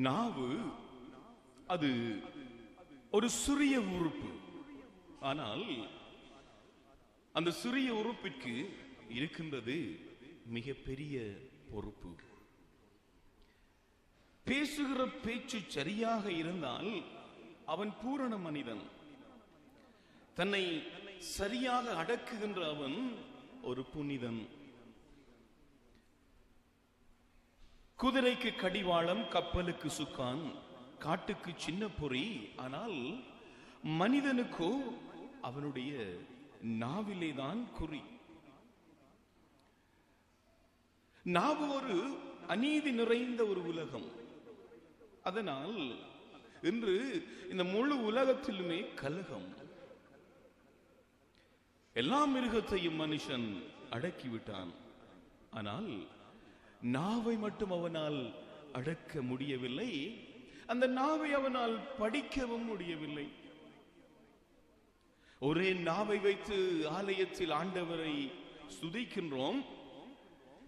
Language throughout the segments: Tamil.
நாவு அது ஒரு சிறிய உறுப்பு. ஆனால் அந்த சிறிய உறுப்பிற்கு இருக்கின்றது மிகப்பெரிய பொறுப்பு. பேசுகிற பேச்சு சரியாக இருந்தால் அவன் பூரண மனிதன். தன்னை சரியாக அடக்குகின்ற அவன் ஒரு புனிதன். குதிரைக்கு கடிவாளம், கப்பலுக்கு சுக்கான், காட்டுக்கு சின்ன பொறி. ஆனால் மனிதனுக்கோ அவனுடைய நாவிலேதான் குறி. நாவு ஒரு அநீதி நிறைந்த ஒரு உலகம். அதனால் இன்று இந்த முழு உலகத்திலுமே கலகம். எல்லா மிருகத்தையும் மனுஷன் அடக்கிவிட்டான். ஆனால் நாவை மட்டும் அவனால் அடக்க முடியவில்லை. அந்த நாவை அவனால் படிக்கவும் முடியவில்லை. ஒரே நாவை வைத்து ஆலயத்தில் ஆண்டவரை ஸ்துதிக்கின்றோம்,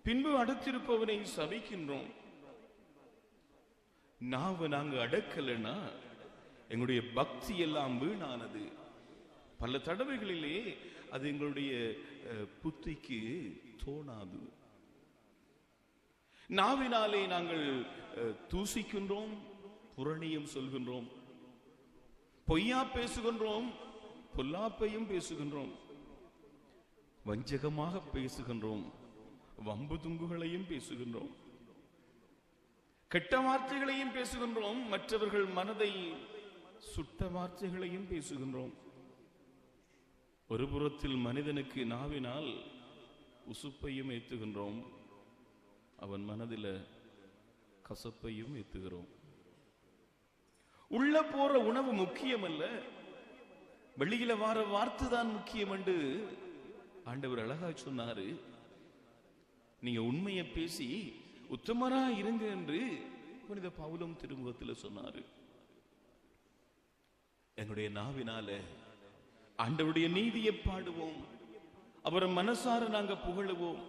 பின்பு அடுத்திருப்பவனை சபிக்கின்றோம். நாவை நாங்க அடக்கலன்னா எங்களுடைய பக்தி எல்லாம் வீணானது. பல தடவைகளிலே அது எங்களுடைய புத்திக்கு தோணாது. நாவினாலே நாங்கள் தூசிக்கின்றோம், புரணியும் சொல்கின்றோம், பொய்யா பேசுகின்றோம், பொல்லாப்பையும் பேசுகின்றோம், வஞ்சகமாக பேசுகின்றோம், வம்பு துங்குகளையும் பேசுகின்றோம், கெட்ட வார்த்தைகளையும் பேசுகின்றோம், மற்றவர்கள் மனதை சுட்ட வார்த்தைகளையும் பேசுகின்றோம். ஒரு புறத்தில் மனிதனுக்கு நாவினால் உசுப்பையும் ஏத்துகின்றோம், அவன் மனதில கசப்பையும் ஏத்துகிறோம். உள்ள போற உணவு முக்கியம் அல்ல, வெளியில வார வார்த்தை தான் முக்கியம் என்று ஆண்டவர் அழகா சொன்னாரு. நீங்க உண்மையை பேசி உத்தமரா இருங்க என்று புனித பவுலும் திருமுகத்தில் சொன்னாரு. என்னுடைய நாவினால ஆண்டவருடைய நீதியை பாடுவோம், அவரை மனசார நாங்க புகழுவோம்,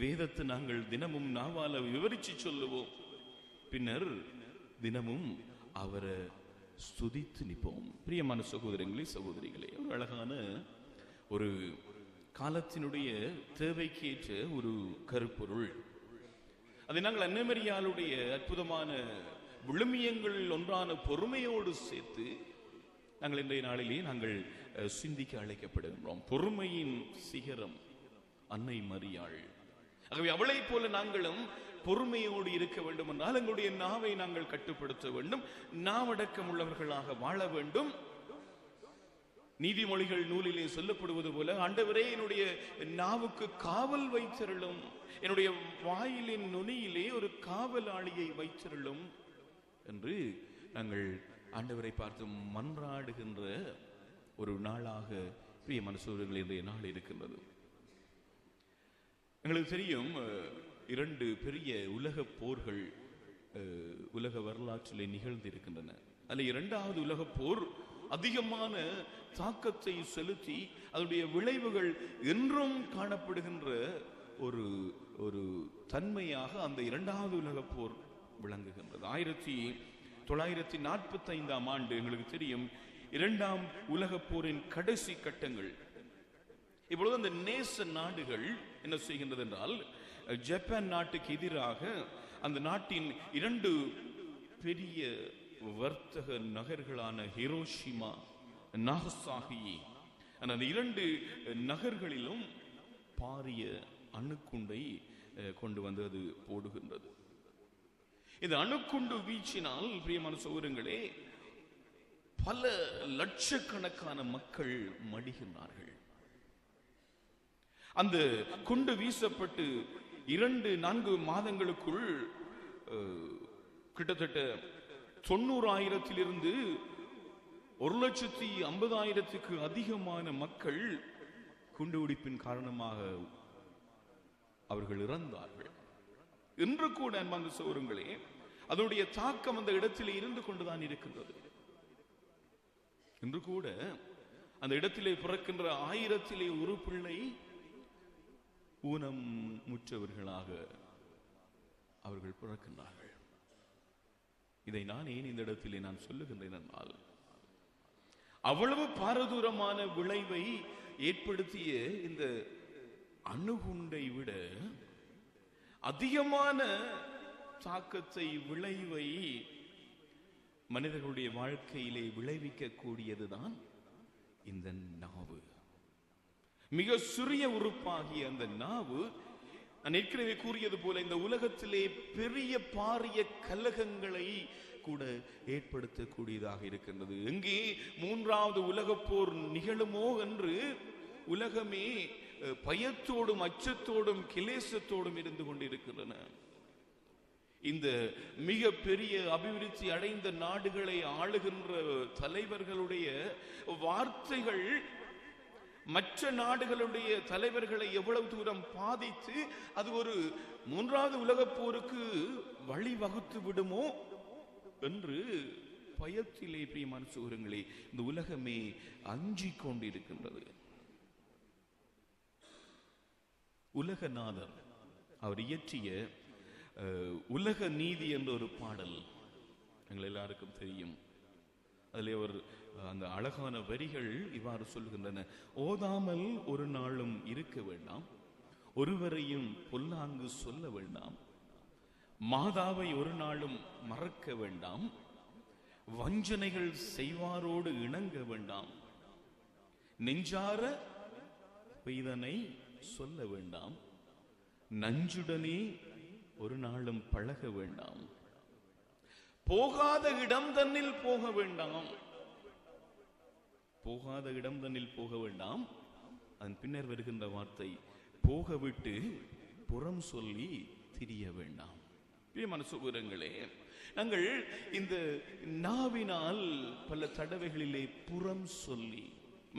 வேதத்தை நாங்கள் தினமும் நாவால விவரிச்சு சொல்லுவோம், பின்னர் தினமும் அவரை ஸ்துதித்து நிற்போம். பிரியமான சகோதரங்களே, சகோதரிகளே, ஒரு அழகான ஒரு காலத்தினுடைய தேவைக்கேற்ற ஒரு கருப்பொருள். அதை நாங்கள் அன்னமரியாளுடைய அற்புதமான விழுமியங்கள் ஒன்றான பொறுமையோடு சேர்த்து நாங்கள் இன்றைய நாளிலே நாங்கள் சிந்திக்க அழைக்கப்படுகின்றோம். பொறுமையின் சிகரம் அன்னை மரியாள். ஆகவே அவளை போல நாங்களும் பொறுமையோடு இருக்க வேண்டும் என்றால் எங்களுடைய நாவை நாங்கள் கட்டுப்படுத்த வேண்டும், நாவடக்கம் உள்ளவர்களாக வாழ வேண்டும். நீதிமொழிகள் நூலிலே சொல்லப்படுவது போல, ஆண்டவரே என்னுடைய நாவுக்கு காவல் வைத்திருளும், என்னுடைய வாயிலின் நுனியிலே ஒரு காவலாளியை வைத்திருளும் என்று நாங்கள் ஆண்டவரை பார்த்து மன்றாடுகின்ற ஒரு நாளாக பிரியமான சகோதரர்களே இன்றைய நாள் இருக்கின்றது. எங்களுக்கு தெரியும், 2 பெரிய உலக போர்கள் உலக வரலாற்றிலே நிகழ்ந்து இருக்கின்றன. அதில் 2வது உலக போர் அதிகமான தாக்கத்தை செலுத்தி அதனுடைய விளைவுகள் என்றும் காணப்படுகின்ற ஒரு ஒரு தன்மையாக அந்த 2வது உலக போர் விளங்குகின்றது. 1945ஆம் ஆண்டு எங்களுக்கு தெரியும் 2ஆம் உலக போரின் கடைசி கட்டங்கள். இப்பொழுது அந்த நேச நாடுகள் என்ன செய்கின்றது என்றால், ஜப்பான் நாட்டுக்கு எதிராக அந்த நாட்டின் 2 பெரிய வர்த்தக நகர்களான ஹிரோஷிமா, நாகசாகி, அந்த 2 நகர்களிலும் பாரிய அணுக்குண்டை கொண்டு வந்து அது போடுகின்றது. இந்த அணுக்குண்டு வீச்சினால் பிரியமான சகோதரங்களே பல லட்சக்கணக்கான மக்கள் மடிகின்றார்கள். அந்த குண்டு வீசப்பட்டு 2-4 மாதங்களுக்குள் கிட்டத்தட்ட 90,000 150,000 அதிகமான மக்கள் குண்டுவெடிப்பின் காரணமாக அவர்கள் இறந்தார்கள். இன்று கூட அன்பார்ந்த சகோதரங்களே அதனுடைய தாக்கம் அந்த இடத்திலே இருந்து கொண்டுதான் இருக்கின்றது. இன்று கூட அந்த இடத்திலே பிறக்கின்ற 1000 ஒரு பிள்ளை ஊனம் முற்றவர்களாக அவர்கள் பிறக்கின்றார்கள். இதை நான் ஏன் இந்த இடத்திலே நான் சொல்லுகின்றேன் என்றால், அவ்வளவு பாரதூரமான விளைவை ஏற்படுத்திய இந்த அணுகுண்டை விட அதிகமான தாக்கத்தை, விளைவை மனிதர்களுடைய வாழ்க்கையிலே விளைவிக்க கூடியதுதான் இந்த நாவு. மிக சிறிய உறுப்பாகிய அந்த நாவு, நான் ஏற்கனவே கூறியது போல, இந்த உலகத்திலே பெரிய பாரிய கலகங்களை கூட ஏற்படுத்தக்கூடியதாக இருக்கின்றது. எங்கே மூன்றாவது உலகப் போர் நிகழுமோ என்று உலகமே பயத்தோடும் அச்சத்தோடும் கிளேசத்தோடும் இருந்து கொண்டிருக்கின்றன. இந்த மிக பெரிய அபிவிருத்தி அடைந்த நாடுகளை ஆளுகின்ற தலைவர்களுடைய வார்த்தைகள் மற்ற நாடுகளுடைய தலைவர்களை எவ்வளவு தூரம் பாதித்து அது ஒரு மூன்றாவது உலகப் போருக்கு வழிவகுத்து விடுமோ என்று பயத்திலே பிரியமான சகோதரங்களே இந்த உலகமே அஞ்சிக் கொண்டிருக்கின்றது. உலகநாதர் அவர் இயற்றிய உலக நீதி என்ற ஒரு பாடல் எங்கள் எல்லாருக்கும் தெரியும். அதில் அவர் அந்த அழகான வரிகள் இவ்வாறு சொல்கின்றன: ஓதாமல் ஒரு நாளும் இருக்க வேண்டாம், ஒருவரையும் பொல்லாங்கு சொல்ல வேண்டாம், மாதாவை ஒரு நாளும் மறக்க வேண்டாம், வஞ்சனைகள் செய்வாரோடு இணங்க வேண்டாம், நெஞ்சார இதனை சொல்ல வேண்டாம், நஞ்சுடனே ஒரு நாளும் பழக வேண்டாம், போகாத இடம் தன்னில் போக வேண்டாம், போகாத இடம் தன்னில் போக வேண்டாம். அதன் பின்னர் வருகின்ற வார்த்தை, போக விட்டு புறம் சொல்லி திரிய வேண்டாம். பிரியமான சகோதரங்களே, நாங்கள் இந்த நாவினால் பல தடவைகளிலே புறம் சொல்லி,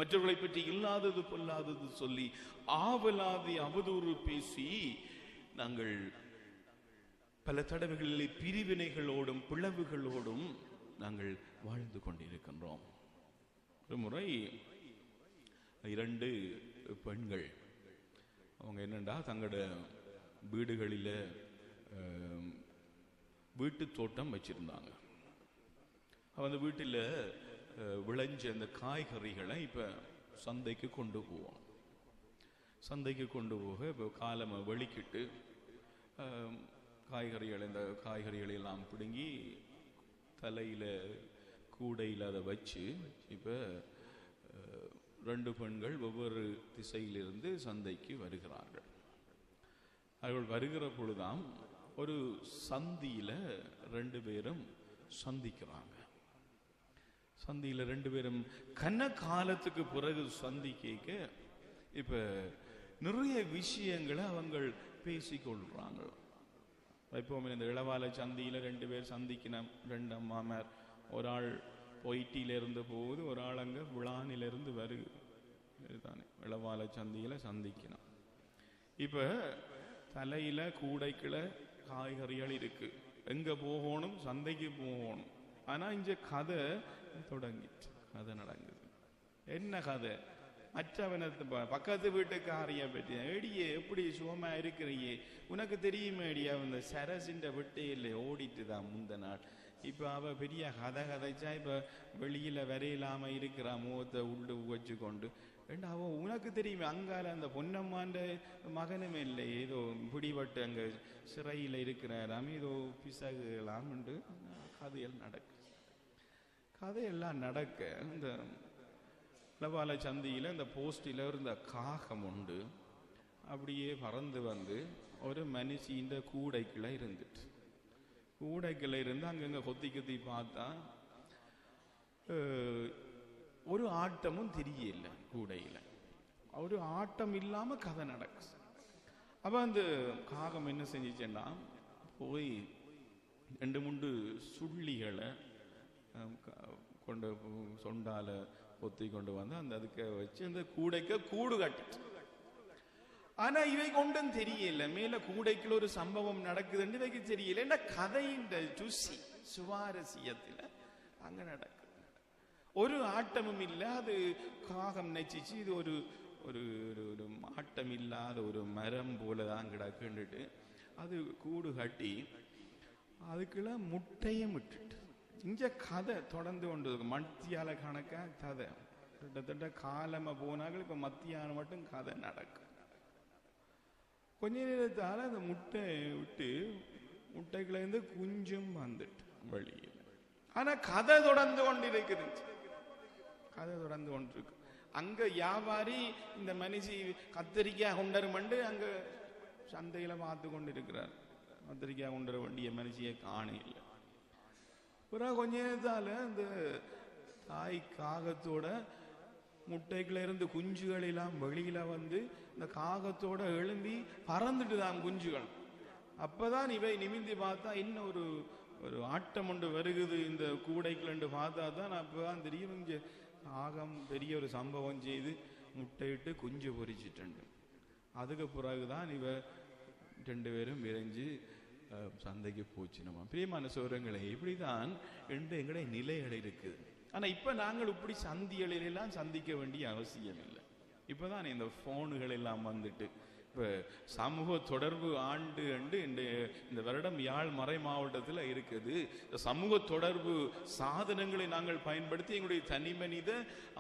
மற்றவர்களை பற்றி இல்லாதது பொல்லாதது சொல்லி, ஆவலாதி அவதூறு பேசி நாங்கள் பல தடவைகளிலே பிரிவினைகளோடும் பிளவுகளோடும் நாங்கள் வாழ்ந்து கொண்டிருக்கின்றோம். ஒரு முறை 2 பெண்கள் அவங்க என்னண்டா தங்களோட வீடுகளில் வீட்டு தோட்டம் வச்சிருந்தாங்க. அந்த வீட்டில் விளைஞ்ச அந்த காய்கறிகளை இப்போ சந்தைக்கு கொண்டு போவோம். சந்தைக்கு கொண்டு போக இப்போ காலமை வெளிக்கிட்டு இந்த காய்கறிகளை எல்லாம் பிடுங்கி தலையில் கூடையில் அதை வச்சு இப்போ 2 பெண்கள் ஒவ்வொரு திசையிலிருந்து சந்தைக்கு வருகிறார்கள். அவர்கள் வருகிற பொழுதாம் ஒரு சந்தியில் 2 பேரும் சந்திக்கிறாங்க. சந்தியில் 2 பேரும் கன காலத்துக்கு பிறகு சந்திக்க இப்ப நிறைய விஷயங்களை அவங்க பேசிக்கொள்றாங்க. இப்போமே இந்த இளவாலை சந்தியில 2 பேர் சந்திக்கணும். 2 அம்மாமார், ஒரு ஆள் பொய்ட்டியில இருந்து போகுது, ஒரு ஆள் அங்க விழானிலிருந்து வருது. இளவாலை சந்தியில சந்திக்கணும். இப்ப தலையில கூடைக்குள்ள காய்கறிகள் இருக்கு. எங்க போகணும்? சந்தைக்கு போகணும். ஆனா இந்த கதை தொடங்கிட்டு கதை நடக்குது. என்ன கதை? மற்றவனை பக்கத்து வீட்டுக்காரிய பற்றி, ஏடியே எப்படி சுகமா இருக்கிறியே, உனக்கு தெரியுமே ஏடியா இந்த சரசின்ற விட்டையில் ஓடிட்டு தான் முந்த நாள். இப்போ அவ பெரிய கதைச்சா இப்போ வெளியில வரையிலாம இருக்கிறா, முகத்தை உள்ள வச்சு கொண்டு. அவன் உனக்கு தெரியுமே அங்கால அந்த பொன்னம்மாண்ட மகனுமே இல்லை, ஏதோ பிடிபட்டு அங்க சிறையில் இருக்கிறாராம், ஏதோ பிசகுலாம் உண்டு. கதையெல்லாம் நடக்க இந்த இளவாலை சந்தியில் இந்த போஸ்டில் இருந்த காகம் உண்டு. அப்படியே பறந்து வந்து ஒரு மனுஷின்ற கூடைக்குள்ள இருந்துட்டு, கூடைக்குள்ள இருந்து அங்கங்க கொத்தி பார்த்தா ஒரு ஆட்டமும் தெரியல. கூடையில ஒரு ஆட்டம் இல்லாம கதை நடக்கு. அப்ப அந்த காகம் என்ன செஞ்சிச்சேன்னா, போய் 2 சுள்ளிகளை கொண்டு சொண்டால கொத்தி கொண்டு வந்து அந்த அதுக்கு வச்சு அந்த கூடைக்கு கூடு கட்டிச்சு. ஆனா இவை கொண்டும் தெரியல, மேல கூடைக்குள்ள ஒரு சம்பவம் நடக்குதுன்னு இவைக்கு தெரியல. என்ன கதையின் ருசி சுவாரஸ்யத்துல அங்க நடக்குது. ஒரு ஆட்டமும் இல்ல. அது காகம் நெச்சிச்சு, இது ஒரு ஒரு ஒரு ஆட்டம் இல்லாத ஒரு மரம் போலதான் கிடக்குன்னுட்டு அது கூடு கட்டி அதுக்குள்ள முட்டையும் விட்டுட்டு இங்க கதை தொடர்ந்து கொண்டு மத்தியால கணக்கா கதை கிட்டத்தட்ட காலமா போனார்கள். இப்ப மத்தியானம் மட்டும் கதை நடக்கும். கொஞ்ச நேரத்தால அந்த முட்டை விட்டு முட்டைக்குள்ள இருந்து குஞ்சும் வந்துட்டு வெளியே. ஆனா கதை தொடர்ந்து கொண்டிருக்குது. கதை தொடர்ந்து கொண்டிருக்கு. அங்க வியாபாரி இந்த மனுஷி கத்திரிக்காய் கொண்டருமண்டு அங்க சந்தையில பார்த்து கொண்டிருக்கிறார். கத்திரிக்காய் கொண்டர வேண்டிய மனுஷியை காண இல்லை. பிறகு கொஞ்ச நேரத்தால இந்த தாய் காகத்தோட முட்டைக்குள்ள இருந்து குஞ்சுகள் எல்லாம் வெளியில வந்து இந்த காகத்தோட எழும்பி பறந்துட்டு தான் குஞ்சுகள். அப்பதான் இவை நிமிந்தி பார்த்தா இன்னும் ஒரு ஆட்டம் ஒன்று வருகுது இந்த கூடைக்குள்ள பார்த்தா தான் அப்பதான் தெரியும் இங்க காகம் பெரிய ஒரு சம்பவம் செய்து முட்டையிட்டு குஞ்சு பொறிச்சிட்டு. அதுக்கு பிறகுதான் இவ 2 பேரும் விரைஞ்சு சந்தைக்கு போச்சு. நம்ம பிரியமான சோரங்களை இப்படிதான் எங்களுடைய நிலைகள் இருக்குது. ஆனா இப்ப நாங்கள் இப்படி சந்திகளிலெல்லாம் சந்திக்க வேண்டிய அவசியம் இல்லை. இப்பதான் இந்த போனுகள் எல்லாம் வந்துட்டு இப்ப சமூக தொடர்பு ஆண்டு இந்த வருடம் யாழ் மறை மாவட்டத்தில் இருக்குது. சமூக தொடர்பு சாதனங்களை நாங்கள் பயன்படுத்தி எங்களுடைய தனி மனித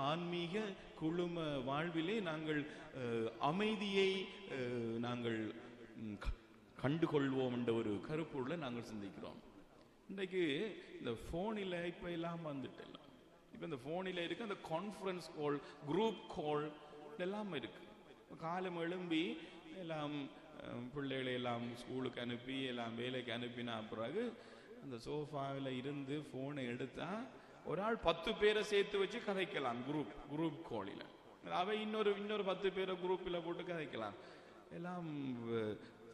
ஆன்மீக குழும வாழ்விலே நாங்கள் அமைதியை நாங்கள் கண்டுகொள்வோம் என்ற ஒரு கருப்பொருளை நாங்கள் சிந்திக்கிறோம். இன்றைக்கு இந்த போனில் இப்ப எல்லாம் வந்துட்டு இப்ப இந்த போனில் இருக்கு அந்த கான்ஃபரன்ஸ் கால், குரூப் கால் எல்லாம் இருக்கு. காலம் எழும்பி எல்லாம் பிள்ளைகளை எல்லாம் ஸ்கூலுக்கு அனுப்பி எல்லாம் வேலைக்கு அனுப்பினா பிறகு அந்த சோஃபாவில் இருந்து போனை எடுத்தா ஒரு ஆள் 10 பேரை சேர்த்து வச்சு கதைக்கலாம். குரூப் காலில் அவை இன்னொரு 10 பேரை குரூப்பில் போட்டு கதைக்கலாம். எல்லாம்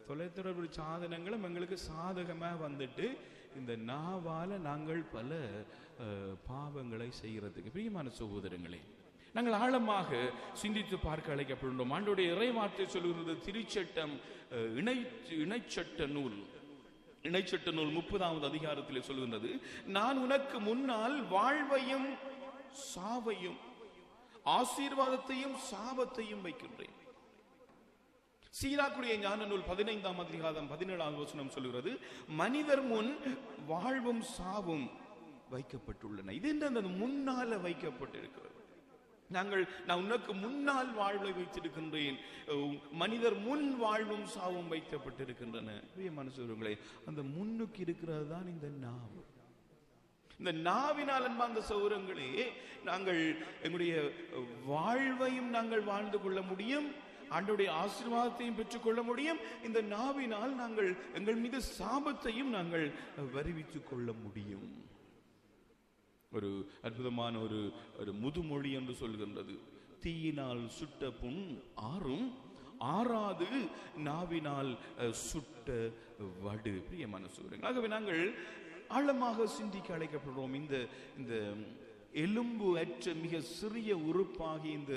தொலைத்தொடர்பு சாதனங்களும் எங்களுக்கு சாதகமாக வந்துட்டு இந்த நாவால நாங்கள் பல பாவங்களை செய்கிறதுக்கு. பிரியமான சகோதரங்களே, நாங்கள் ஆழமாக சிந்தித்து பார்க்க அழைக்கப்படுகிறோம். ஆண்டவருடைய இறைவார்த்தை சொல்லுகிறது திருச்சட்டம் இணைச்சட்ட நூல் 30வது அதிகாரத்தில் சொல்லுகின்றது, நான் உனக்கு முன்னால் வாழ்வையும் சாவையும் ஆசீர்வாதத்தையும் சாபத்தையும் வைக்கின்றேன். சீராக்குடைய ஞான நூல் 15ஆம் அதிகாரம் 17ஆவது வசனம் சொல்லுகிறது, மனிதர் முன் வாழ்வும் சாவும் வைக்கப்பட்டுள்ளன. இது அந்த முன்னால வைக்கப்பட்டிருக்கிறது. நான் உனக்கு முன்னால் வாழ்வை வைத்திருக்கின்றேன். மனிதர் முன் வாழ்வும் சாவும் வைக்கப்பட்டிருக்கின்றன. மனுஷர்களே, அந்த முன்னுக்கு இருக்கிறது தான் இந்த நாவு. இந்த நாவினால் அன்பார்ந்த சகோதரங்களே, நாங்கள் எங்களுடைய வாழ்வையும் நாங்கள் வாழ்ந்து கொள்ள முடியும், ஆண்டவருடைய ஆசீர்வாதத்தையும் பெற்றுக்கொள்ள முடியும். இந்த நாவினால் நாங்கள் எங்கள் மீது சாபத்தையும் நாங்கள் வருவித்துக் கொள்ள முடியும். ஒரு அற்புதமான ஒரு முதுமொழி என்று சொல்கின்றது, தீயினால் சுட்ட புண் ஆறாது நாவினால் சுட்ட வடு. பிரியமான சகோதரர்களே, ஆகவே நாங்கள் ஆழமாக சிந்திக்க அழைக்கப்படுறோம். இந்த எலும்பு அற்ற மிக சிறிய உறுப்பாகி இந்த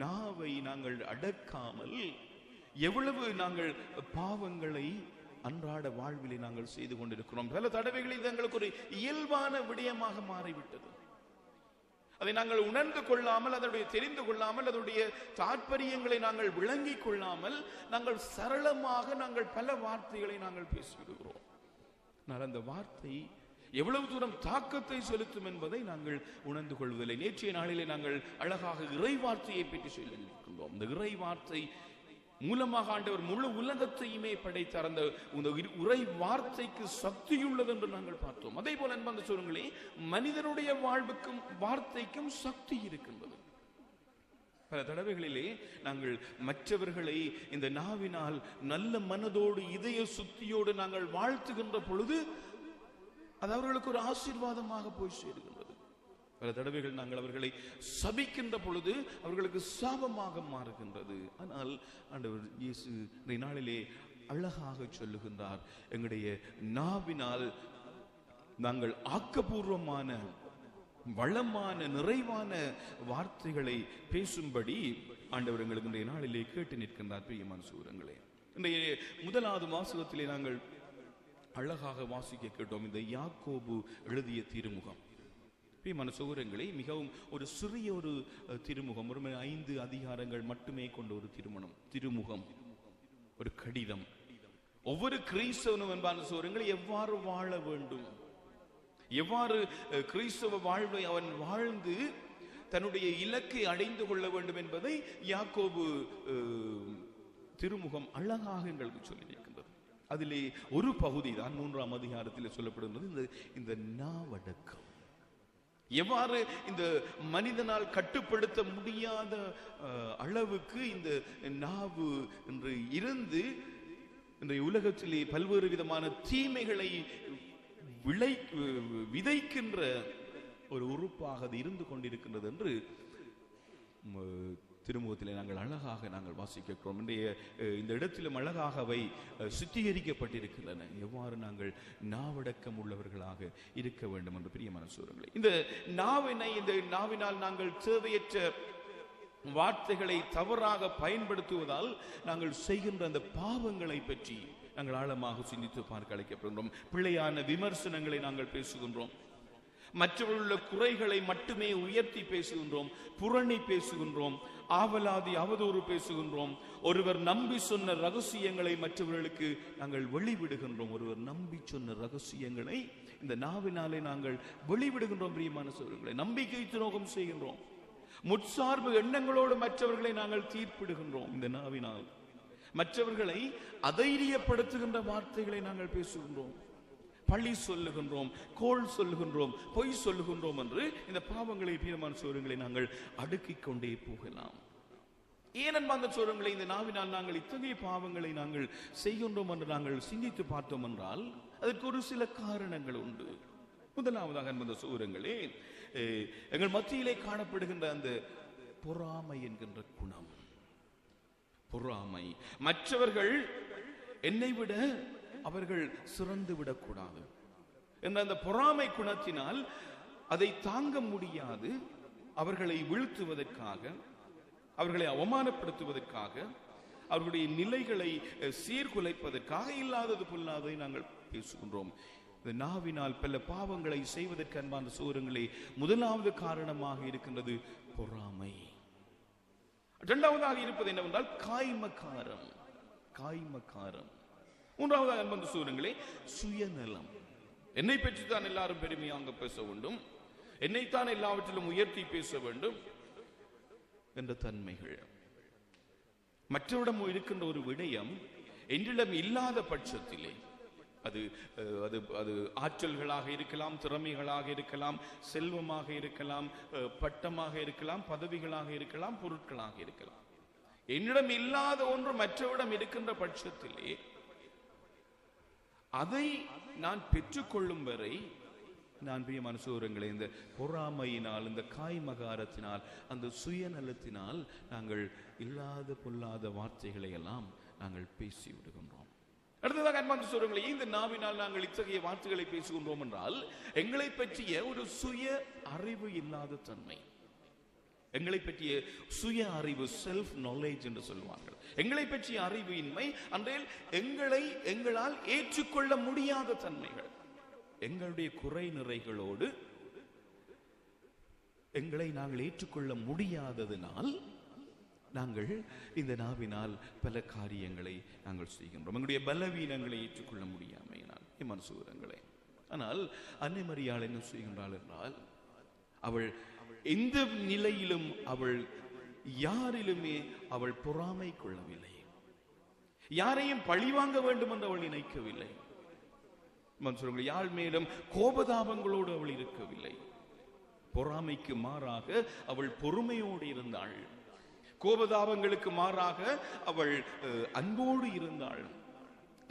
நாவை நாங்கள் அடக்காமல் எவ்வளவு நாங்கள் பாவங்களை அன்றாட வாழ்விலே நாங்கள் செய்து கொண்டிருக்கிறோம். பல தடவைகளில் இது எங்களுக்கு ஒரு இயல்பான விடயமாக மாறிவிட்டது. அதை நாங்கள் உணர்ந்து கொள்ளாமல், அதனுடைய தெரிந்து கொள்ளாமல், அதனுடைய தாற்பயங்களை நாங்கள் விளங்கிக் கொள்ளாமல் நாங்கள் சரளமாக நாங்கள் பல வார்த்தைகளை நாங்கள் பேசிவிடுகிறோம். ஆனால் அந்த வார்த்தை எவ்வளவு தூரம் தாக்கத்தை செலுத்தும் என்பதை நாங்கள் உணர்ந்து கொள்வதில்லை. நேற்றைய நாளிலே நாங்கள் அழகாக இறை வார்த்தையை பற்றி சொல்லியிருக்கின்றோம். இந்த இறை வார்த்தை மூலமாக ஆண்டவர் முழு உலகத்தையுமே படைத்தார். அந்த உரை வார்த்தைக்கு சக்தியுள்ளது என்று நாங்கள் பார்த்தோம். அதே போல அன்பார்ந்த சகோதரர்களே, மனிதனுடைய வாழ்வுக்கும் வார்த்தைக்கும் சக்தி இருக்கின்றது. பல தடவைகளிலே நாங்கள் மற்றவர்களை இந்த நாவினால் நல்ல மனதோடு இதய சுத்தியோடு நாங்கள் வாழ்த்துகின்ற பொழுது அது அவர்களுக்கு ஒரு ஆசீர்வாதமாக போய் சேருகின்றது. பல தடவைகள் நாங்கள் அவர்களை சபிக்கின்ற பொழுது அவர்களுக்கு சாபமாக மாறுகின்றது. ஆனால் ஆண்டவர் இயேசு இந்த நாளிலே அழகாக சொல்லுகின்றார், எங்களுடைய நாவினால் நாங்கள் ஆக்கப்பூர்வமான வளமான நிறைவான வார்த்தைகளை பேசும்படி ஆண்டவர் எங்களுக்கு இன்றைய நாளிலே கேட்டு நிற்கின்றார். பிரியமான சகோதரர்களே, இன்றைய 1வது வாசகத்திலே நாங்கள் அழகாக வாசிக்க கேட்டோம். இந்த யாக்கோபு எழுதிய திருமுகம். பிரியமான சகோதரர்களே, மிகவும் ஒரு சிறிய ஒரு திருமுகம், ஒரு 5 அதிகாரங்கள் மட்டுமே கொண்ட ஒரு திருமுகம், ஒரு கடிதம். ஒவ்வொரு கிறிஸ்தவனும் அன்பான சகோதரர்களே எவ்வாறு வாழ வேண்டும், எவ்வாறு கிறிஸ்தவ வாழ்வை அவன் வாழ்ந்து தன்னுடைய இலக்கை அடைந்து கொள்ள வேண்டும் என்பதை யாக்கோபு திருமுகம் அழகாக எங்களுக்கு சொல்லியிருக்கின்றது. அதிலே ஒரு பகுதி தான் 3ஆம் அதிகாரத்தில் சொல்லப்படுகிறது, இந்த நாவடக்கம். எவ்வாறு இந்த மனிதனால் கட்டுப்படுத்த முடியாத அளவுக்கு இந்த நாவு என்று இருந்து இன்றைய உலகத்திலே பல்வேறு விதமான தீமைகளை விதைக்கின்ற ஒரு உறுப்பாக அது இருந்து கொண்டிருக்கின்றது என்று திருமுகத்திலே நாங்கள் அழகாக நாங்கள் வாசிக்கிறோம். இந்த இடத்திலும் அழகாக அவை சுத்திகரிக்கப்பட்டிருக்கின்றன. எவ்வாறு நாங்கள் நாவடக்கம் உள்ளவர்களாக இருக்க வேண்டும் என்று பிரியமான சகோதரர்களே, இந்த நாவினால் நாங்கள் தேவையற்ற வார்த்தைகளை தவறாக பயன்படுத்துவதால் நாங்கள் செய்கின்ற அந்த பாவங்களை பற்றி நாங்கள் ஆழமாக சிந்தித்து பார்க்க அழைக்கப்படுகின்றோம். பிள்ளையான விமர்சனங்களை நாங்கள் பேசுகின்றோம். மற்றவர்களுடைய குறைகளை மட்டுமே உயர்த்தி பேசுகின்றோம், புரணி பேசுகின்றோம், ஆவலாதி அவதூறு பேசுகின்றோம். ஒருவர் நம்பி சொன்ன ரகசியங்களை மற்றவர்களுக்கு நாங்கள் வெளிவிடுகின்றோம். ஒருவர் நம்பி சொன்ன ரகசியங்களை இந்த நாவினாலே நாங்கள் வெளிவிடுகின்றோம். பிரியமான சகோதரர்களே, நம்பிக்கை துரோகம் செய்கின்றோம். முற்சார்பு எண்ணங்களோடு மற்றவர்களை நாங்கள் தீர்ப்பிடுகின்றோம். இந்த நாவினால் மற்றவர்களை அதைரியப்படுத்துகின்ற வார்த்தைகளை நாங்கள் பேசுகின்றோம். பழி சொல்லுகின்றோம், கோள் சொல்லுகின்றோம், பொய் சொல்லுகின்றோம் என்று இந்த பாவங்களை பிரியமான சகோதரர்களை நாங்கள் அடுக்கிக் கொண்டே போகலாம். ஏனென்பார்ந்த சகோதரர்களை, இந்த நாவினால் நாங்கள் இத்தகைய பாவங்களை நாங்கள் செய்கின்றோம் என்று நாங்கள் சிந்தித்து பார்த்தோம் என்றால் அதற்கு ஒரு சில காரணங்கள் உண்டு. முதலாவதாக அன்பந்த சகோதரர்களே, எங்கள் மத்தியிலே காணப்படுகின்ற அந்த பொறாமை என்கின்ற குணம். பொறாமை, மற்றவர்கள் என்னை விட அவர்கள் சிறந்து விடக்கூடாது என்ற அந்த பொறாமை குணத்தினால் அதை தாங்க முடியாது அவர்களை வீழ்த்துவதற்காக, அவர்களை அவமானப்படுத்துவதற்காக, அவர்களுடைய நிலைகளை சீர்குலைப்பதற்காக இல்லாதது பொல்லாததை நாங்கள் பேசுகின்றோம். இந்த நாவினால் பல பாவங்களை செய்வதற்கு அன்பான சகோதரர்களே, முதலாவது காரணமாக இருக்கின்றது பொறாமை. இரண்டாவதாக இருப்பது என்னவென்றால் காய்மக்காரம். காய்மக்காரம். மூன்றாவதாக அன்பந்த சகோதரர்களே, சுயநலம். என்னை பற்றி தான் எல்லாரும் பெருமையாக பேச வேண்டும், என்னைத்தான் எல்லாவற்றிலும் உயர்த்தி பேச வேண்டும் என்ற தன்மைகள். மற்றவிடம் இருக்கின்ற ஒரு விடயம் என்னிடம் இல்லாத பட்சத்திலே அது அது அது ஆற்றல்களாக இருக்கலாம், திறமைகளாக இருக்கலாம், செல்வமாக இருக்கலாம், பட்டமாக இருக்கலாம், பதவிகளாக இருக்கலாம், பொருட்களாக இருக்கலாம். என்னிடம் இல்லாத ஒன்று மற்றவிடம் இருக்கின்ற பட்சத்திலே அதை நான் பெற்றுக்கொள்ளும் வரை நான் பிரியமான சகோதரர்களே, இந்த பொறாமையினால், இந்த காய்மகாரத்தினால், அந்த சுயநலத்தினால் நாங்கள் இல்லாத பொல்லாத வார்த்தைகளை எல்லாம் நாங்கள் பேசி விடுகின்றோம். அடுத்ததாக அன்பான சகோதரர்களே, இந்த நாவினால் நாங்கள் இத்தகைய வார்த்தைகளை பேசுகின்றோம் என்றால் எங்களை பற்றிய ஒரு சுய அறிவு இல்லாத தன்மை, எங்களை பற்றிய சுய அறிவு, செல்ஃப் நாலேஜ் என்று சொல்வார்கள். எங்களை பற்றிய அறிவு இன்மை, அன்றையில் எங்களால் ஏற்றுக்கொள்ள முடியாத தன்மைகள், எங்களுடைய குறை நிறைகளோடு எங்களை நாங்கள் ஏற்றுக்கொள்ள முடியாததினால் நாங்கள் இந்த நாவினால் பல காரியங்களை நாங்கள் செய்கின்றோம். எங்களுடைய பலவீனங்களை ஏற்றுக்கொள்ள முடியாமையினால் மனசூரங்களே. ஆனால் அன்னை மரியாள் என்ன செய்கின்றாள் என்றால், அவள் எந்த நிலையிலும் அவள் யாரிலுமே அவள் பொறாமை கொள்ளவில்லை, யாரையும் பழிவாங்க வேண்டும் என்று அவள் நினைக்கவில்லை. யார் மேலும் கோபதாபங்களோடு அவள் இருக்கவில்லை. பொறாமைக்கு மாறாக அவள் பொறுமையோடு இருந்தாள். கோபதாபங்களுக்கு மாறாக அவள் அன்போடு இருந்தாள்.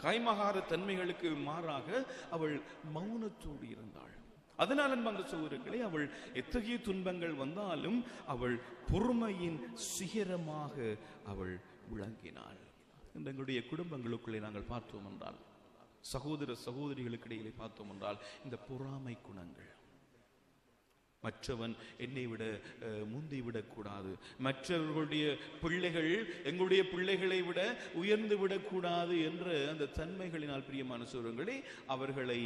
காய்மகார தன்மைகளுக்கு மாறாக அவள் மௌனத்தோடு இருந்தாள். அதனால் அன்பார்ந்த சகோதரர்களே, அவள் எத்தகைய துன்பங்கள் வந்தாலும் அவள் பொறுமையின் சிகரமாக அவள் விளங்கினாள். எங்களுடைய குடும்பங்களுக்குள்ளே நாங்கள் பார்த்தோம் என்றால், சகோதர சகோதரிகளுக்கு இடையிலே பார்த்தோம் என்றால், இந்த பொறாமை குணங்கள், மற்றவன் என்னை விட முந்தி விடக்கூடாது, மற்றவர்களுடைய பிள்ளைகள் எங்களுடைய பிள்ளைகளை விட உயர்ந்து விடக்கூடாது என்ற அந்த தன்மைகளினால் பிரியமான சகோதரர்களே, அவர்களை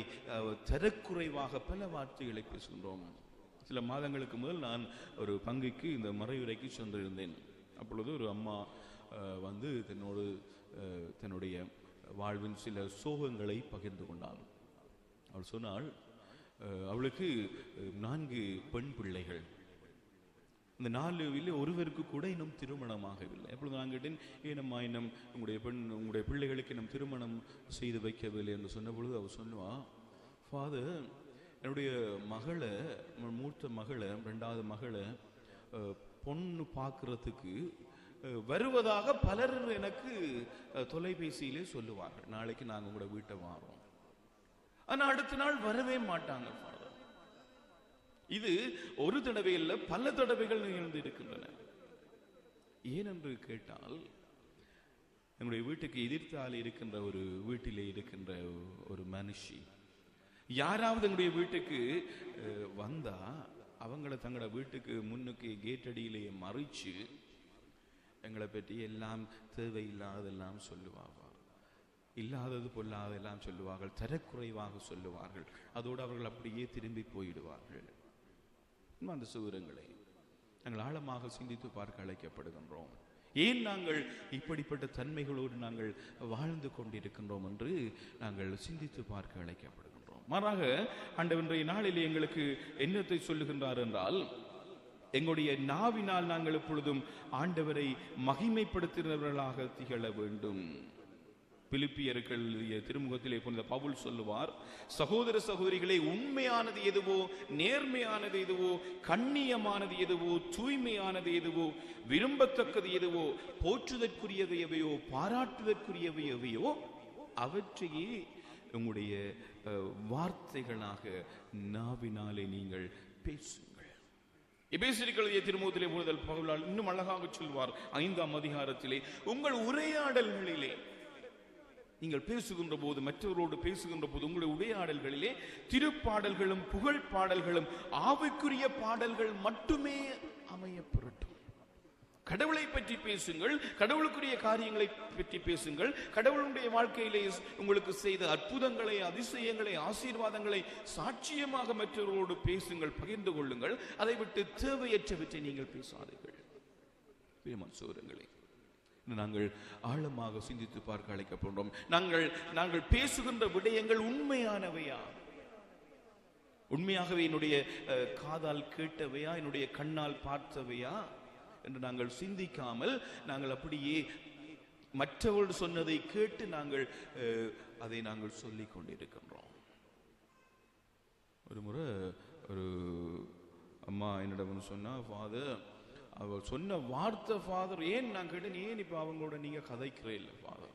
தரக்குறைவாக பல வார்த்தைகளை பேசுகின்றோம். சில மாதங்களுக்கு முதல் நான் ஒரு பங்குக்கு இந்த மறையுரைக்கு சென்றிருந்தேன். அப்பொழுது ஒரு அம்மா வந்து தன்னுடைய வாழ்வின் சில சோகங்களை பகிர்ந்து கொண்டாள். அவள் சொன்னாள், அவளுக்கு 4 பெண் பிள்ளைகள். இந்த 4 ஒருவருக்கு கூட இன்னும் திருமணமாகவில்லை. எப்பொழுது நான் கேட்டேன், ஏனம்மா இன்னும் உங்களுடைய பிள்ளைகளுக்கு இன்னும் திருமணம் செய்து வைக்கவில்லை என்று சொன்ன பொழுது அவர் சொன்னுவா, ஃபாதர், என்னுடைய மகளை, மூத்த மகளை, 2வது மகளை பொண்ணு பார்க்கறதுக்கு வருவதாக பலர் எனக்கு தொலைபேசியிலே சொல்லுவார்கள், நாளைக்கு நாங்கள் உங்களோட வீட்டை வாரோம். ஆனால் அடுத்த நாள் வரவே மாட்டாங்க. இது ஒரு தடவை இல்ல, பல தடவைகள் நிகழ்ந்து இருக்கின்றன. ஏனென்று கேட்டால், என்னுடைய வீட்டுக்கு எதிர்த்தால் இருக்கின்ற ஒரு வீட்டிலே இருக்கின்ற ஒரு மனுஷி யாராவது என்னுடைய வீட்டுக்கு வந்தா அவங்கள தங்களோட வீட்டுக்கு முன்னுக்கு கேட் அடியிலேயே மறைச்சு எங்களை பற்றி எல்லாம் தேவையில்லாதெல்லாம் சொல்லுவாங்க, இல்லாதது பொல்லாதெல்லாம் சொல்லுவார்கள், தரக்குறைவாக சொல்லுவார்கள். அதோடு அவர்கள் அப்படியே திரும்பி போயிடுவார்கள். அந்த சுவரங்களை நாங்கள் ஆழமாக சிந்தித்து பார்க்க அழைக்கப்படுகின்றோம். ஏன் நாங்கள் இப்படிப்பட்ட தன்மைகளோடு நாங்கள் வாழ்ந்து கொண்டிருக்கின்றோம் என்று நாங்கள் சிந்தித்து பார்க்க அழைக்கப்படுகின்றோம். மாறாக ஆண்டவர் இன்றைய நாளிலே எங்களுக்கு என்னத்தை சொல்லுகின்றார் என்றால், எங்களுடைய நாவினால் நாங்கள் எப்பொழுதும் ஆண்டவரை மகிமைப்படுத்துகிறவர்களாக திகழ வேண்டும். பிலிப்பியர்கள் திருமுகத்திலே புனித பவுல் சொல்லுவார், சகோதர சகோதரிகளே, உண்மையானது எதுவோ, நேர்மையானது எதுவோ, கண்ணியமானது எதுவோ, தூய்மையானது எதுவோ, விரும்பத்தக்கது எதுவோ, போற்றுதற்குரியவை எவையோ, பாராட்டுதற்குரியவை எவையோ, அவற்றையே உங்களுடைய வார்த்தைகளாக நாவினாலே நீங்கள் பேசுங்கள். எபேசியர்கள் திருமுகத்திலே புனித பவுல் இன்னும் அழகாக சொல்வார், 5ஆம் அதிகாரத்திலே, உங்கள் உரையாடல்களிலே நீங்கள் பேசுகின்ற போது, மற்றவரோடு பேசுகின்ற போது, உங்களுடைய உரையாடல்களிலே திருப்பாடல்களும் புகழ் பாடல்களும் ஆவிக்குரிய பாடல்கள் மட்டுமே அமையப்பெறட்டும். கடவுளை பற்றி பேசுங்கள், கடவுளுக்குரிய காரியங்களை பற்றி பேசுங்கள், கடவுளுடைய வாழ்க்கையிலே உங்களுக்கு செய்த அற்புதங்களை, அதிசயங்களை, ஆசீர்வாதங்களை சாட்சியமாக மற்றவரோடு பேசுங்கள், பகிர்ந்து கொள்ளுங்கள். அதை விட்டு தேவையற்றவற்றை நீங்கள் பேசாதீர்கள். சோதரங்களே, நாங்கள் ஆழமாக சிந்தித்து பார்க்க அழைக்கப்படுகிறோம். நாங்கள் பேசுகின்ற விடயங்கள் உண்மையானவையா? உண்மையாகவே என்னுடைய காதால் கேட்டவையா, என்னுடைய கண்ணால் பார்த்தவையா என்று நாங்கள் சிந்திக்காமல் நாங்கள் அப்படியே மற்றவர்கள் சொன்னதை கேட்டு அதை நாங்கள் சொல்லிக் கொண்டிருக்கின்றோம். ஒரு முறை ஒரு அம்மா என்னிடம் சொன்னா, ஃபாதர், அவர் சொன்ன வார்த்தை ஃபாதர், ஏன் நான் கேட்டேன், ஏன் இப்ப அவங்களோட நீங்க கதைக்கிறேன் ஃபாதர்?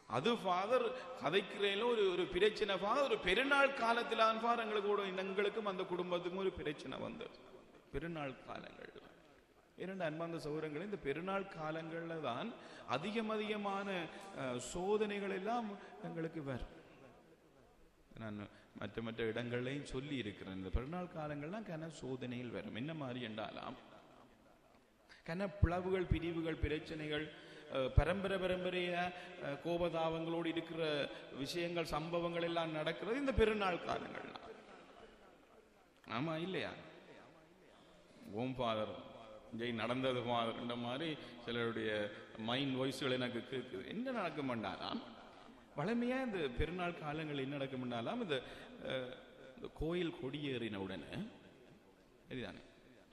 அது ஃபாதர் கதைக்கிறேன் ஒரு பிரச்சனை ஃபாதர். ஒரு பெருநாள் காலத்தில் எங்களுக்கும் அந்த குடும்பத்துக்கும் ஒரு பிரச்சனை வந்தது. பெருநாள் காலங்கள், இரண்டு அன்பார்ந்த சகோதரங்களே, இந்த பெருநாள் காலங்கள்ல தான் அதிகமான சோதனைகள் எல்லாம் எங்களுக்கு வரும். நான் மற்ற இடங்களையும் சொல்லி இருக்கிறேன், இந்த பெருநாள் காலங்கள்லாம் கன சோதனைகள் வரும். என்ன மாதிரி என்றாலாம், கன பிளவுகள், பிரிவுகள், பிரச்சனைகள், பரம்பரைய கோபதாபங்களோடு இருக்கிற விஷயங்கள், சம்பவங்கள் எல்லாம் நடக்கிறது இந்த பெருநாள் காலங்கள். ஆமா இல்லையா? ஓம் ஃபாதர் நடந்தது ஃபாதர் இந்த மாதிரி சிலருடைய மைண்ட் வாய்ஸ்கள் எனக்கு கேட்குது. என்ன நடக்க மாட்டாராம், வளமையா இந்த பெருநாள் காலங்கள் என்ன நடக்க மாட்டாலாம், இந்த கோயில் கொடியேறின உடனே, சரிதானே,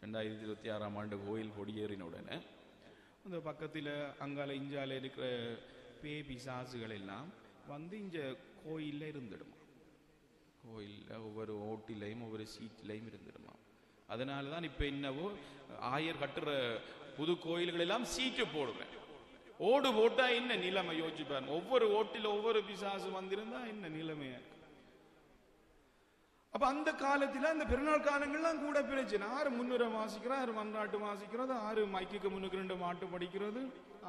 2026ஆம் ஆண்டு கோயில் கொடியேறின உடனே அந்த பக்கத்தில் அங்கால இஞ்சால இருக்கிற பேய் பிசாசுகள் எல்லாம் வந்து இங்க கோயில்ல இருந்துடுமா. கோயில்ல ஒவ்வொரு ஓட்டிலையும் ஒவ்வொரு சீட்டிலையும் இருந்துடுமா. அதனாலதான் இப்ப என்னவோ ஆயர் கட்டுற புது கோயில்கள் எல்லாம் சீட்டு போடுவேன். ஓடு போட்டா என்ன நிலைமை யோசிப்பாரு. ஒவ்வொரு ஓட்டில ஒவ்வொரு பிசாசு வந்திருந்தா என்ன நிலைமையா. அப்ப அந்த காலத்துல அந்த பெருநாள் காலங்கள்லாம் கூட பிரச்சனை. 6 முன்னுரை வாசிக்கிறது, 6 மன்றாட்டு வாசிக்கிறது, 6 மைக்கு முன்னுக்கு 2 மாட்டு படிக்கிறது,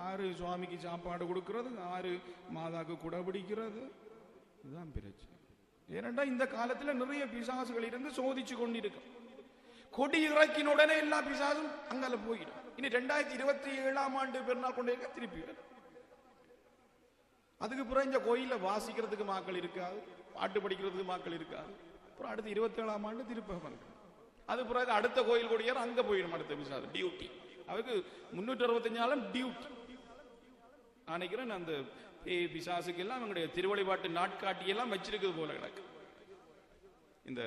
6 சுவாமிக்கு சாப்பாடு கொடுக்கிறது, 6 மாதாக்கு குடை பிடிக்கிறது. இதுதான் பிரச்சனை. ஏனென்றா இந்த காலத்துல நிறைய பிசாசுகள் இருந்து சோதிச்சு கொண்டிருக்கும். கொடி இறக்கின உடனே எல்லா பிசாசும் அங்கால போயிடும். இனி 2027ஆம் ஆண்டு பெருநாள் கொண்டு திருப்பி அதுக்கு பிறகு இந்த கோயில வாசிக்கிறதுக்கு மக்கள் இருக்காது, பாட்டு படிக்கிறதுக்கு மக்கள் இருக்காது. அப்புறம் அடுத்து 27ஆம் ஆண்டு திருப்பம். அது பிறகு அடுத்த கோயில் கொடியார் அங்க போயிடும். அடுத்த பிசாசு டியூட்டி, அவருக்கு 365 டியூட்டி. நினைக்கிறேன் அந்த பிசாசுக்கு எல்லாம் அவங்களுடைய திருவழிபாட்டு நாட்காட்டி எல்லாம் வச்சிருக்கிறது போல கிடக்கு. இந்த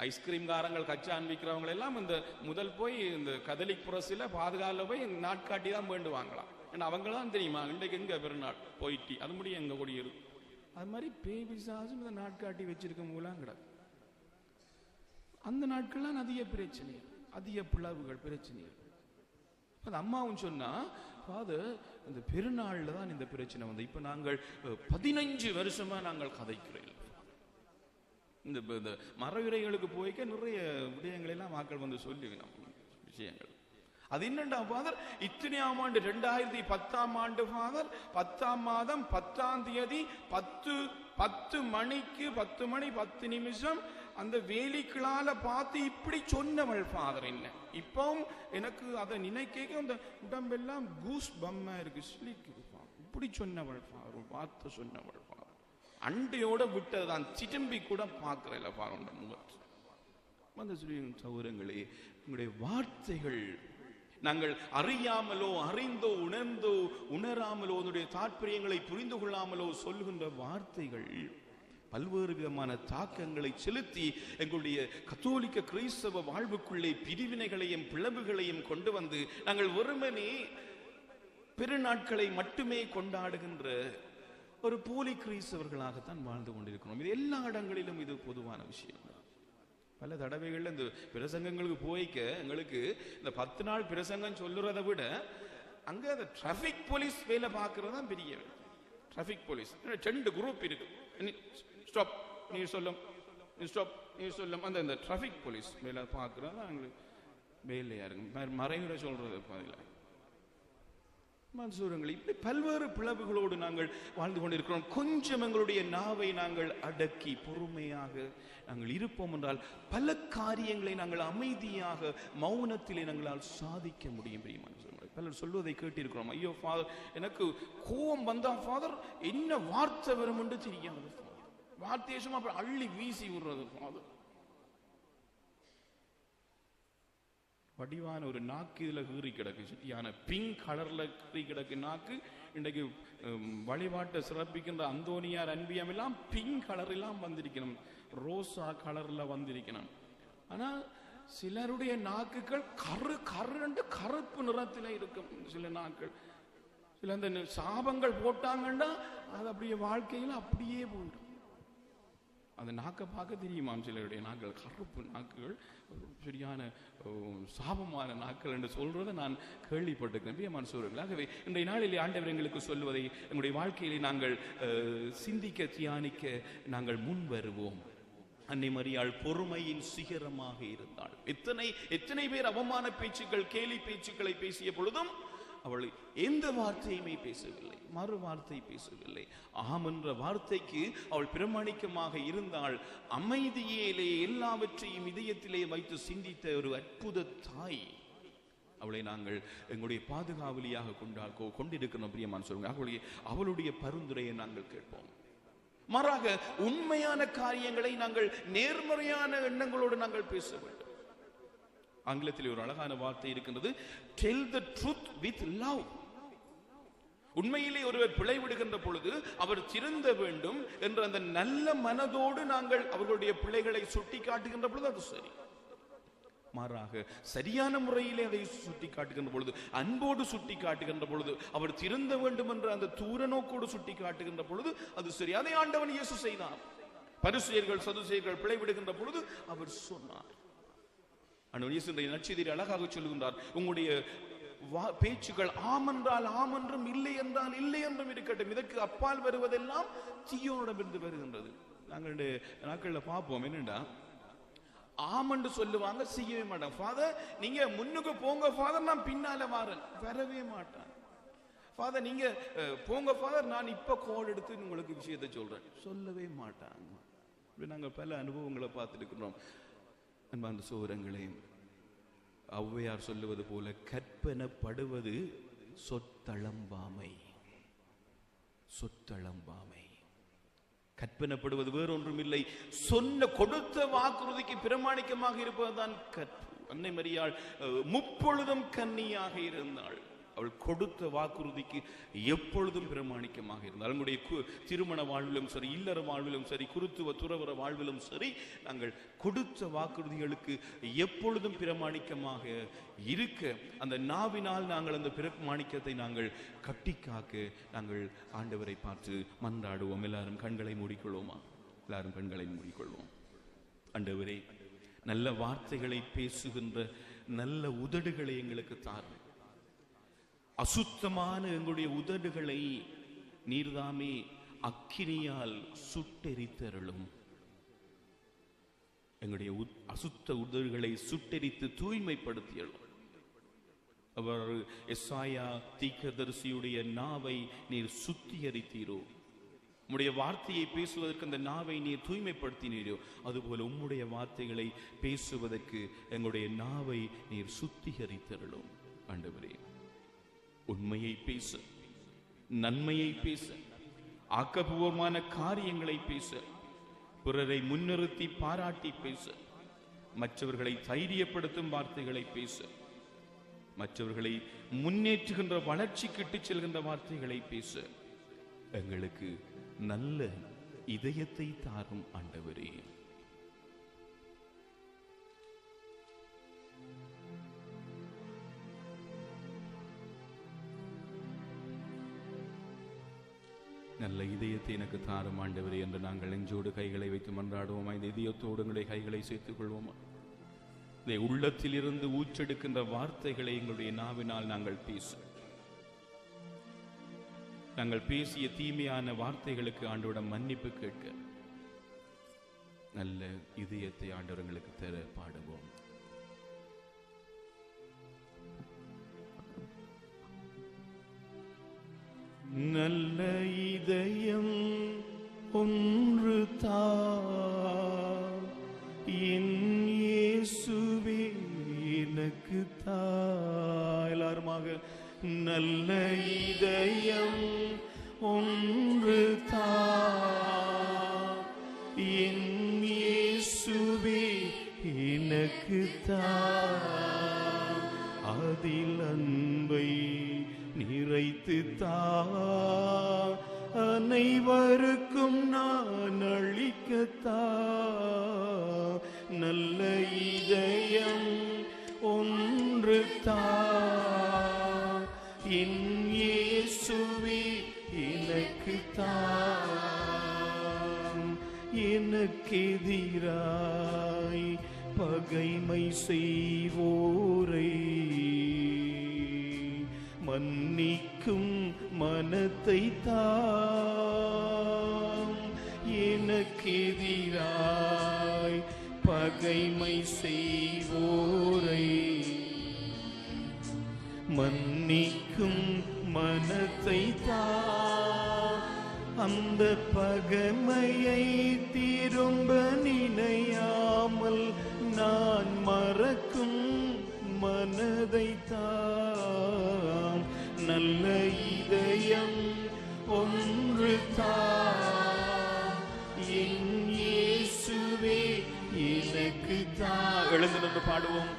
ஐஸ்கிரீம் காரங்கள் கச்சான் விற்கிறவங்க எல்லாம் இந்த முதல் போய் இந்த கதலிக் புரசில பாதுகாலில் போய் நாட்காட்டி தான் வேண்டுவாங்களாம். ஏன்னா அவங்களாம் தெரியுமா இன்றைக்கு எங்க பெருநாள் போயிட்டு அது முடியும் எங்க கூடி இருக்கும். அது மாதிரி பேய் பிசாசும் இந்த நாட்காட்டி வச்சிருக்க மூலம் கிடக்கு. அந்த நாட்கள்லாம் அதிக பிரச்சனை, அதிக பிளவுகள், பிரச்சனைகள். அது அம்மாவும் சொன்னா ஃபாதர் இந்த பெருநாள்ல தான் இந்த பிரச்சனை வந்து இப்ப நாங்கள் 15 வருஷமா நாங்கள் கதைக்கிறோம். இந்த மரவிரைகளுக்கு போய்க்க நிறைய விடயங்கள் எல்லாம் மக்கள் வந்து சொல்லி விஷயங்கள். அது என்னண்டா ஃபாதர் இத்தனையாம் ஆண்டு 2010 ஃபாதர் 10ஆம் மாதம் 10ஆம் தேதி 10 மணிக்கு 10 மணி 10 நிமிஷம் அந்த வேலிக்களால பார்த்து இப்படி சொன்னவள் ஃபாதர். என்ன இப்பவும் எனக்கு அதை நினைக்க அந்த உடம்பெல்லாம் கூஸ் பம்மா இருக்கு, இப்படி சொன்னவள் ஃபாதர், வார்த்தை சொன்னவள் ஃபாதர். அண்டையோட விட்டதுதான், திரும்பி கூட பார்க்கல பாருங்க முகத்து. சௌரங்களே, உங்களுடைய வார்த்தைகள் நாங்கள் அறியாமலோ அறிந்தோ உணர்ந்தோ உணராமலோ அதனுடைய தாற்பயங்களை புரிந்து கொள்ளாமலோ சொல்கின்ற வார்த்தைகள் பல்வேறு விதமான தாக்கங்களை செலுத்தி எங்களுடைய கத்தோலிக்க கிறிஸ்தவ வாழ்வுக்குள்ளே பிரிவினைகளையும் பிளவுகளையும் கொண்டு வந்து நாங்கள் ஒருமனே பெருநாட்களை மட்டுமே கொண்டாடுகின்ற ஒரு போலி கிறிஸ்தவர்களாகத்தான் வாழ்ந்து கொண்டிருக்கிறோம். இது எல்லா இடங்களிலும் இது பொதுவான விஷயம். பல தடவைகள் இந்த பிரசங்கங்களுக்கு போய்க்க எங்களுக்கு இந்த 10 நாள் பிரசங்கம் சொல்லுறதை விட அங்க அந்த டிராபிக் போலீஸ் வேலை பார்க்கறது தான் பெரிய வேலை. டிராபிக் போலீஸ் 2 குரூப் இருக்கு. ஸ்டாப் நீ சொல்லும், ஸ்டாப் நீ சொல்லும். அந்த டிராபிக் போலீஸ் வேலை பார்க்கறது தான் எங்களுக்கு வேலையா இருக்கு. மறைமுறை சொல்றது பதில மன்சூரங்கள். இப்படி பல்வேறு பிளவுகளோடு நாங்கள் வாழ்ந்து கொண்டிருக்கிறோம். கொஞ்சம் எங்களுடைய நாவை நாங்கள் அடக்கி பொறுமையாக நாங்கள் இருப்போம் என்றால் பல காரியங்களை நாங்கள் அமைதியாக மௌனத்திலே நாங்களால் சாதிக்க முடியும். பலர் சொல்வதை கேட்டிருக்கிறோம். ஐயோ ஃபாதர் எனக்கு கோபம் வந்தா ஃபாதர் என்ன வார்த்தை வரும் என்று தெரியாது. வார்த்தையை சும்மா அள்ளி வீசி விடுறது ஃபாதர். வடிவான ஒரு நாக்கு இதுல கீறி கிடக்கு, சுத்தியான பிங்க் கலர்ல கீறி கிடக்கு நாக்கு. இன்றைக்கு வழிபாட்டை சிறப்பிக்கின்ற அந்தோனியார் அன்பியம் எல்லாம் பிங்க் கலர் எல்லாம் வந்திருக்கணும், ரோசா கலர்ல வந்திருக்கணும். ஆனா சிலருடைய நாக்குகள் கருப்பு நிறத்தில் இருக்கும். சில நாட்கள் சில அந்த சாபங்கள் போட்டாங்கன்னா அது அப்படியே வாழ்க்கையில் அப்படியே போயிடும். அந்த நாக்கை பார்க்க தெரியுமா சிலருடைய நாக்கள் கருப்பு நாக்குகள், சரியான சாபமான நாக்கள் என்று சொல்றதை நான் கேள்விப்பட்டிருக்கிறேன். சூழல். ஆகவே இன்றைய நாளிலே ஆண்டவர் எங்களுக்கு சொல்வதை எங்களுடைய வாழ்க்கையிலே நாங்கள் சிந்திக்க தியானிக்க நாங்கள் முன் வருவோம். அன்னை மரியாள் பொறுமையின் சிகரமாக இருந்தாள். எத்தனை பேர் அவமான பேச்சுக்கள் கேலி பேச்சுக்களை பேசிய பொழுதும் அவள் எந்த வார்த்தையுமே பேசவில்லை, மறு வார்த்தை பேசவில்லை. ஆம் என்ற வார்த்தைக்கு அவள் பிரமாணிக்கமாக இருந்தாள். அமைதியிலே எல்லாவற்றையும் இதயத்திலே வைத்து சிந்தித்த ஒரு அற்புத தாய். அவளை நாங்கள் எங்களுடைய பாதுகாவலியாக கொண்டிருக்கிறோம். பிரியமான சொல்லுங்க, அவளுடைய பரிந்துரையை நாங்கள் கேட்போம். மாறாக உண்மையான காரியங்களை நாங்கள் நேர்மறையான எண்ணங்களோடு நாங்கள் பேச வேண்டும். ஆங்கிலத்தில் ஒரு அழகான வார்த்தை இருக்கின்றது, tell the truth with love. உண்மையிலே ஒருவர் பிழை விடுகின்ற பொழுது அவர் திருந்த வேண்டும் என்ற அந்த நல்ல மனதோடு நாங்கள் அவர்களுடைய பிழைகளை சுட்டி காட்டுகின்ற பொழுது அது சரி. மாறாக சரியான முறையிலே அதை சுட்டி காட்டுகின்ற பொழுது, அன்போடு சுட்டி காட்டுகின்ற பொழுது, அவர் திருந்த வேண்டும் என்ற அந்த தூர நோக்கோடு சுட்டி காட்டுகின்ற பொழுது அது சரி. அதை ஆண்டவன் இயேசு செய்தார். பரிசேயர்கள் சதுசேயர்கள் பிழை விடுகின்ற பொழுது அவர் சொன்னார். நற்செய்தியை அழகாக சொல்லுகின்றார், உங்களுடைய பேச்சுக்கள் ஆம் என்றால் ஆம் என்றும் இல்லை என்றால் இல்லை என்றும் இருக்கட்டும், இதற்கு அப்பால் வருவதெல்லாம் தீயோனிடமிருந்து வருகின்றது. நாங்கள் நாட்கள்ல பார்ப்போம், என்னண்டா ஆம் என்று சொல்லுவாங்க, செய்யவே மாட்டாங்க. ஃபாதர் நீங்க முன்னுக்கு போங்க ஃபாதர், நான் பின்னால வாரேன், வரவே மாட்டான். ஃபாதர் நீங்க போங்க ஃபாதர், நான் இப்ப கால் எடுத்து உங்களுக்கு விஷயத்தை சொல்றேன், சொல்லவே மாட்டாங்க. நாங்கள் பல அனுபவங்களை பார்த்துருக்கிறோம். அன்பான சகோதரங்களே, ஔவையார் சொல்லுவது போல கற்பனப்படுவது சொத்தளம்பாமை. சொத்தளம்பாமை கற்பனப்படுவது வேறொன்றும் இல்லை, சொன்ன கொடுத்த வாக்குறுதிக்கு பிரமாணிக்கமாக இருப்பதுதான் கற்பு. அன்னை மரியாள் முப்பொழுதும் கன்னியாக இருந்தாள். அவள் கொடுத்த வாக்குறுதிக்கு எப்பொழுதும் பிரமாணிக்கமாக இருந்தால், நம்முடைய திருமண வாழ்விலும் சரி, இல்லற வாழ்விலும் சரி, குருத்துவ துறவற வாழ்விலும் சரி, நாங்கள் கொடுத்த வாக்குறுதிகளுக்கு எப்பொழுதும் பிரமாணிக்கமாக இருக்க அந்த நாவினால் நாங்கள் அந்த பிரமாணிக்கத்தை நாங்கள் கட்டி காக்க நாங்கள் ஆண்டவரை பார்த்து மன்றாடுவோம். எல்லாரும் கண்களை மூடிக்கொள்வோமா? எல்லாரும் கண்களை மூடிக்கொள்வோம். ஆண்டவரே, நல்ல வார்த்தைகளை பேசுகின்ற நல்ல உதடுகளை எங்களுக்கு தாரும். அசுத்தமான எங்களுடைய உதடுகளை நீர்தாமே அக்கினியால் சுட்டெரித்தருளும். எங்களுடைய அசுத்த உதடுகளை சுட்டெரித்து தூய்மைப்படுத்தியலும். அவர் எசாயா தீர்க்கதரிசியுடைய நாவை நீர் சுத்திகரித்தீரோ, உம்முடைய வார்த்தையை பேசுவதற்கு அந்த நாவை நீர் தூய்மைப்படுத்தினீரோ, அதுபோல உம்முடைய வார்த்தைகளை பேசுவதற்கு எங்களுடைய நாவை நீர் சுத்திகரித்தருளும். ஆண்டவரே, உண்மையை பேச, நன்மையை பேச, ஆக்கப்பூர்வமான காரியங்களை பேச, பிறரை முன்னிறுத்தி பாராட்டி பேச, மற்றவர்களை தைரியப்படுத்தும் வார்த்தைகளை பேச, மற்றவர்களை முன்னேற்றுகின்ற வளர்ச்சிக்கு இட்டுச் செல்கின்ற வார்த்தைகளை பேச எங்களுக்கு நல்ல இதயத்தை தாரும் ஆண்டவரே. நல்ல இதயத்தை எனக்கு தாரும் ஆண்டவரே என்று நாங்கள் நெஞ்சோடு கைகளை வைத்து மன்றாடுவோமா? இந்த இதயத்தோடு எங்களுடைய கைகளை சேர்த்துக் கொள்வோமா? இந்த உள்ளத்தில் இருந்து ஊற்றெடுக்கின்ற வார்த்தைகளை எங்களுடைய நாவினால் நாங்கள் பேச, நாங்கள் பேசிய தீமையான வார்த்தைகளுக்கு ஆண்டவரிடம் மன்னிப்பு கேட்க நல்ல இதயத்தை ஆண்டவர் எங்களுக்கு தர பாடுவோம். நல்ல இதயம் ஒன்று தா என் இயேசுவே எனக்கு தா. எல்லாருமாக நல்ல இதயம் ஒன்று தா என் இயேசுவே எனக்கு தா. அதில் அன்பை நிறைத்து தா, அனைவருக்கும் நான் அளிக்கத்தா. நல்ல இதயம் ஒன்று தா என் இயேசுவே எனக்கு தா. எனக்கு எதிராய் பகைமை செய்வோரை மன்னிக்கும் மனத்தை தா. எனக்கு எதிராய் பகைமை செய்வோரை மன்னிக்கும் மனத்தை தா. அந்த பகைமையை திரும்ப நினையாமல் நான் மறக்கும் மனதை தா. நல்ல இதயம் ஒன்று தா என் இயேசுவே எனக்கு தா. எழுந்து நின்று பாடுவோம்.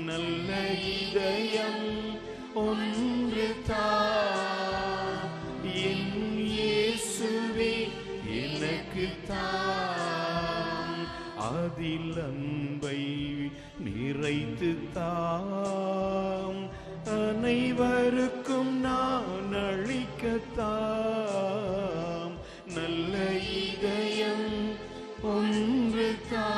நல்ல இதயம் ஒன்று தா என் இயேசுவே எனக்கு தா. அதில் அன்பை நிறைத்து தா, அனைவருக்கும் நான் அளிக்கத்தா. நல்ல இதயம் ஒன்று தா